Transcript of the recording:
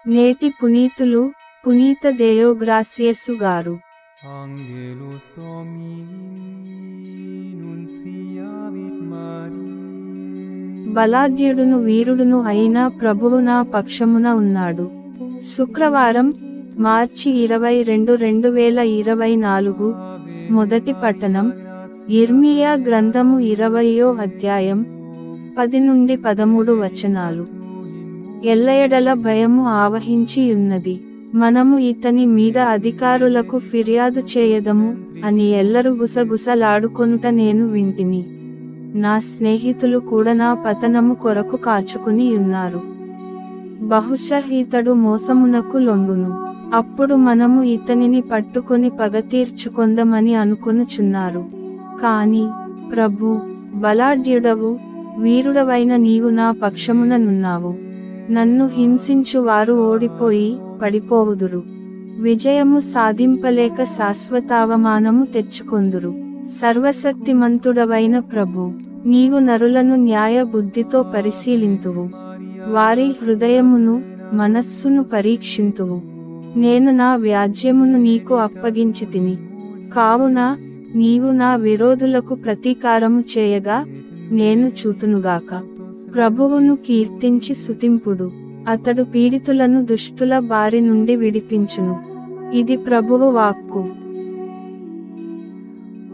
నేటి పునీతులు పునీత దేయోగ్రాసియసు గారు. Angelus Domini nunciavit Mariae. బలాఢ్యుడును వీరుడును అయిన ప్రభువు నా పక్షమున ఉన్నాడు. శుక్రవారం, మార్చి 22, 2024. మొదటి పట్టణం యిర్మీయా గ్రంథము 20వ అధ్యాయం 10 నుండి 13 వచనాలు. ఎల్లయెడల భయము ఆవహించి ఉన్నది. మనము ఇతని మీద అధికారులకు ఫిర్యాదు చేయదము అని ఎల్లరు గుసగుసలాడుకొనుట నేను వింటిని. నా స్నేహితులు కూడా నా పతనము కొరకు కాచుకుని ఉన్నారు. బహుశా ఇతడు మోసమునకు లొంగును. అప్పుడు మనము ఇతనిని పట్టుకొని పగ తీర్చుకొందమని అనుకొనుచున్నారు. కాని ప్రభు, బలాఢ్యుడవు, వీరుడవైన నీవు నా పక్షమున నున్నావు. నన్ను హింసించు వారు ఓడిపోయి పడిపోవుదురు. విజయము సాధింపలేక శాశ్వతావమానము తెచ్చుకొందురు. సర్వశక్తిమంతుడవైన ప్రభు, నీవు నరులను న్యాయ బుద్ధితో పరిశీలింతువు. వారి హృదయమును మనస్సును పరీక్షింతువు. నేను నా వ్యాజ్యమును నీకు అప్పగించితిని. కావున నీవు నా విరోధులకు ప్రతీకారము చేయగా నేను చూతునుగాక. ప్రభువును కీర్తించి స్తుతింపుడు. అతడు పీడితులను దుష్టుల బారి నుండి విడిపించును. ఇది ప్రభువు వాక్కు.